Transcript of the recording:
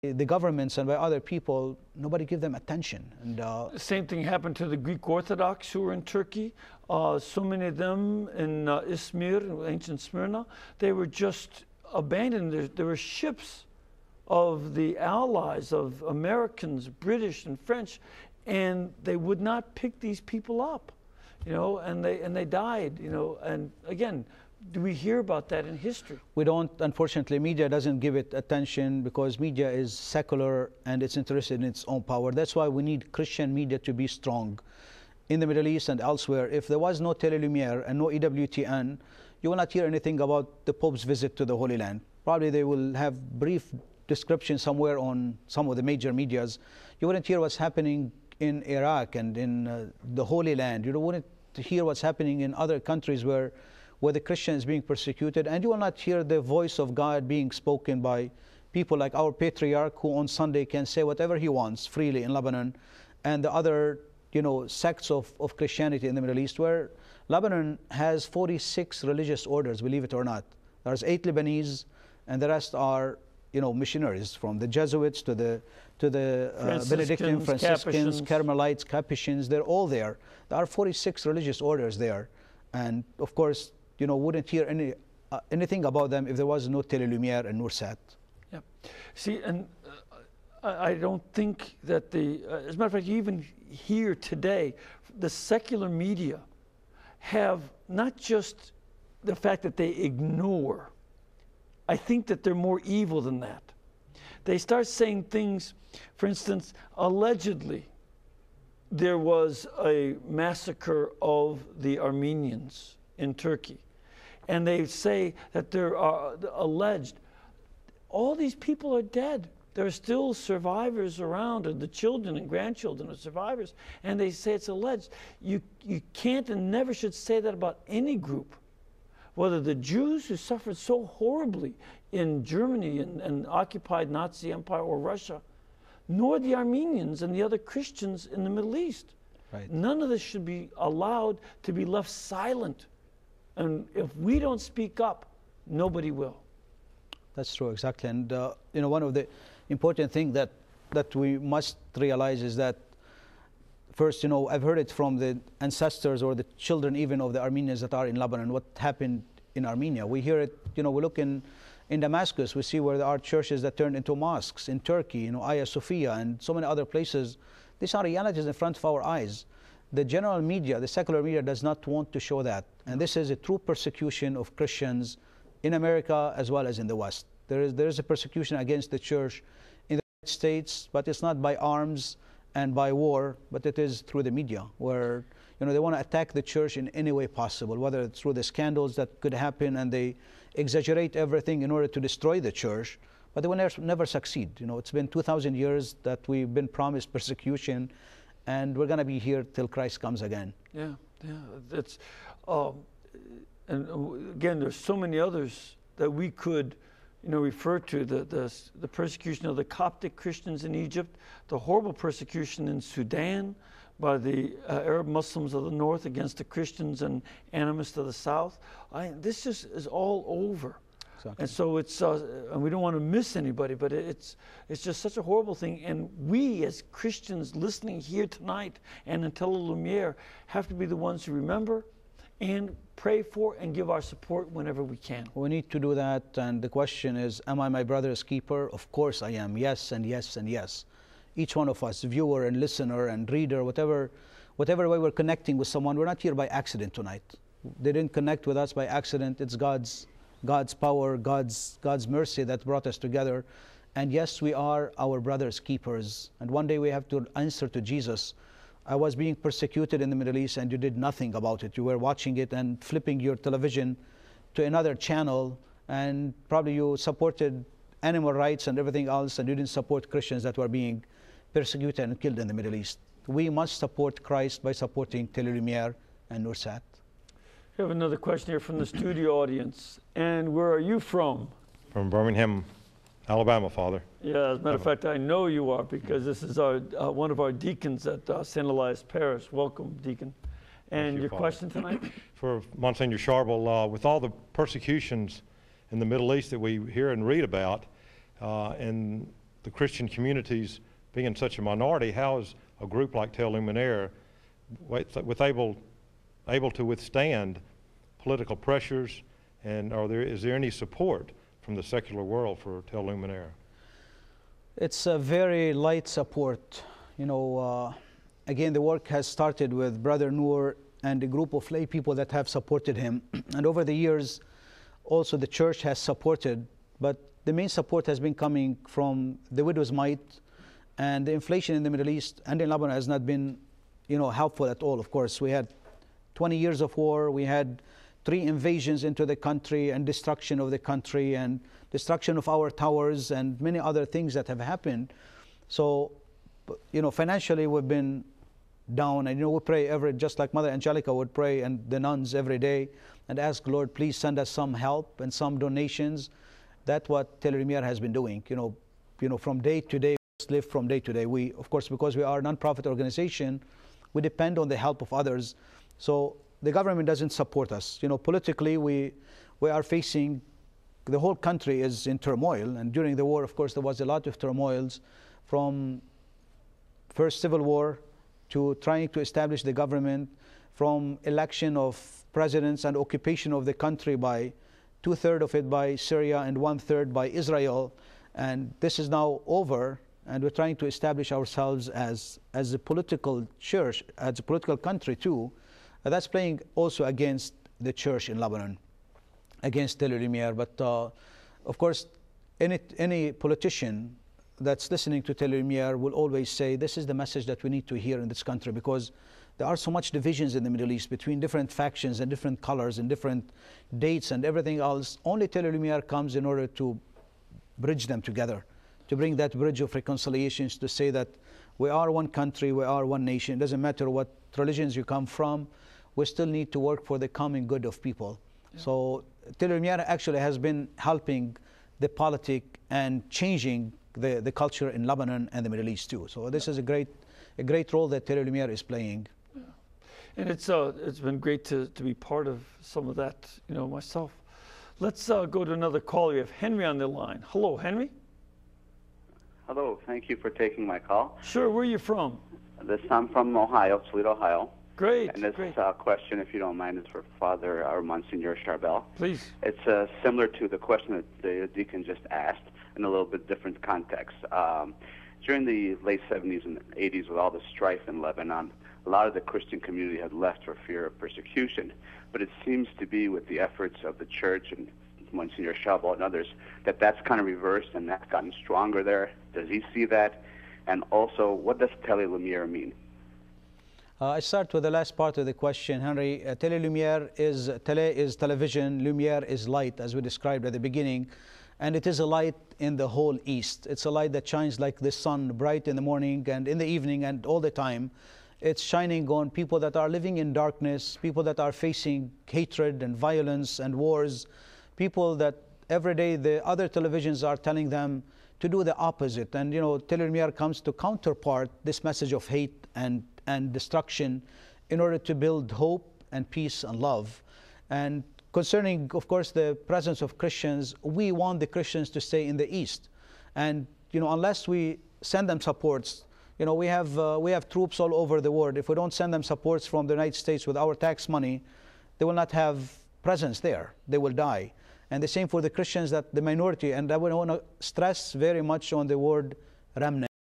the governments and by other people, nobody give them attention. And the same thing happened to the Greek Orthodox who were in Turkey. So many of them in Izmir, ancient Smyrna, they were just abandoned. There were ships of the allies of Americans, British and French, and they would not pick these people up, you know, and they died, you know. And again, do we hear about that in history? We don't. Unfortunately, media doesn't give it attention because media is secular and it's interested in its own power. That's why we need Christian media to be strong in the Middle East and elsewhere. If there was no Tele-Lumiere and no EWTN, you will not hear anything about the Pope's visit to the Holy Land. Probably they will have brief description somewhere on some of the major medias. You wouldn't hear what's happening in Iraq and in the Holy Land. You wouldn't hear what's happening in other countries where the Christian is being persecuted, and you will not hear the voice of God being spoken by people like our patriarch, who on Sunday can say whatever he wants freely in Lebanon, and the other, you know, sects of Christianity in the Middle East, where Lebanon has 46 religious orders, believe it or not. There's 8 Lebanese, and the rest are, you know, missionaries, from the Jesuits to the Benedictine, Franciscans, Carmelites, Capuchins. They're all there. There are 46 religious orders there, and of course, you know, wouldn't hear anything about them if there was no Tele-Lumiere and NourSat. Yeah. See, and I don't think that as a matter of fact, even here today, the secular media have not just the fact that they ignore. I think that they're more evil than that. They start saying things, for instance, allegedly, there was a massacre of the Armenians in Turkey. And they say that there are alleged, all these people are dead. There are still survivors around, and the children and grandchildren are survivors. And they say it's alleged. You can't and never should say that about any group. Whether the Jews who suffered so horribly in Germany and occupied Nazi Empire or Russia, nor the Armenians and the other Christians in the Middle East. Right. None of this should be allowed to be left silent. And if we don't speak up, nobody will. That's true, exactly. And you know, one of the important things that we must realize is that, first, you know, I've heard it from the ancestors or the children even of the Armenians that are in Lebanon, what happened in Armenia. We hear it, you know, we look in Damascus, we see where there are churches that turned into mosques. In Turkey, you know, Hagia Sophia and so many other places. These are realities in front of our eyes. The general media, the secular media, does not want to show that. And this is a true persecution of Christians in America as well as in the West. There is a persecution against the church in the United States, but it's not by arms and by war, but it is through the media, where, you know, they want to attack the church in any way possible, whether it's through the scandals that could happen, and they exaggerate everything in order to destroy the church, but they will never succeed. You know, it's been 2,000 years that we've been promised persecution, and we're going to be here till Christ comes again. Yeah, yeah. That's, and again, there's so many others that we could, you know, refer to. The persecution of the Coptic Christians in Egypt, the horrible persecution in Sudan by the Arab Muslims of the north against the Christians and animists of the south. This just is all over. Exactly. And so it's, and we don't want to miss anybody, but it's just such a horrible thing. And we as Christians listening here tonight and in Tele-Lumiere have to be the ones who remember and pray for and give our support whenever we can. We need to do that, and the question is, am I my brother's keeper? Of course I am. Yes, and yes, and yes. Each one of us, viewer and listener and reader, whatever way we're connecting with someone, we're not here by accident tonight. They didn't connect with us by accident. It's God's power, God's mercy that brought us together. And yes, we are our brother's keepers. And one day we have to answer to Jesus. I was being persecuted in the Middle East and you did nothing about it. You were watching it and flipping your television to another channel, and probably you supported animal rights and everything else, and you didn't support Christians that were being persecuted and killed in the Middle East. We must support Christ by supporting Tele-Lumiere and NourSat. We have another question here from the studio audience. And where are you from? From Birmingham, Alabama, Father. Yeah, as a matter of fact, I know you are, because this is our one of our deacons at St. Elias Parish. Welcome, Deacon. And your question tonight? For Monsignor Sharbel, with all the persecutions in the Middle East that we hear and read about, and the Christian communities being such a minority, how is a group like Tele-Lumiere able to withstand political pressures, and is there any support from the secular world for Tele-Lumiere? It's a very light support. You know, again, the work has started with Brother Noor and a group of lay people that have supported him. And over the years, also the church has supported, but the main support has been coming from the widow's mite, and the inflation in the Middle East and in Lebanon has not been, you know, helpful at all. Of course, we had 20 years of war, we had 3 invasions into the country and destruction of the country and destruction of our towers and many other things that have happened. So, you know, financially we've been down, and you know, we pray just like Mother Angelica would pray and the nuns every day and ask, Lord, please send us some help and some donations. That's what Tele-Lumiere has been doing. You know, from day to day, we live from day to day. We, of course, because we are a non-profit organization, we depend on the help of others. So the government doesn't support us. You know, politically, we are facing, the whole country is in turmoil. And during the war, of course, there was a lot of turmoils, from first civil war to trying to establish the government, from election of presidents and occupation of the country by 2/3 of it by Syria and 1/3 by Israel. And this is now over, and we're trying to establish ourselves as a political church, as a political country too. That's playing also against the church in Lebanon, against Tele-Lumiere. But of course, any politician that's listening to Tele-Lumiere will always say, this is the message that we need to hear in this country, because there are so much divisions in the Middle East between different factions and different colors and different dates and everything else. Only Tele-Lumiere comes in order to bridge them together, to bring that bridge of reconciliations, to say that we are one country, we are one nation. It doesn't matter what religions you come from, we still need to work for the common good of people. Yeah. So Tele-Lumiere actually has been helping the politic and changing the culture in Lebanon and the Middle East too. So this is a great role that Tele-Lumiere is playing. Yeah. And it's been great to be part of some of that, you know, myself. Let's go to another caller. We have Henry on the line. Hello, Henry. Hello, thank you for taking my call. Sure, where are you from? I'm from Ohio, Toledo, Ohio. Great. And this question, if you don't mind, is for Father or Msgr Sharbel. Please. It's similar to the question that the deacon just asked, in a little bit different context. During the late 70s and 80s, with all the strife in Lebanon, a lot of the Christian community had left for fear of persecution. But it seems to be, with the efforts of the church and Msgr Sharbel and others, that's kind of reversed and that's gotten stronger there. Does he see that? And also, what does Tele-Lumiere mean? I start with the last part of the question, Henry. Tele-Lumiere is television, Lumiere is light, as we described at the beginning. And it is a light in the whole East. It's a light that shines like the sun, bright in the morning and in the evening and all the time. It's shining on people that are living in darkness, people that are facing hatred and violence and wars, people that every day the other televisions are telling them to do the opposite. And, you know, Tele-Lumiere comes to counterpart this message of hate and destruction in order to build hope and peace and love. And concerning, of course, the presence of Christians, we want the Christians to stay in the East. And, you know, unless we send them supports, you know, we have troops all over the world. If we don't send them supports from the United States with our tax money, they will not have presence there. They will die. And the same for the Christians, that the minority. And I want to stress very much on the word remnant.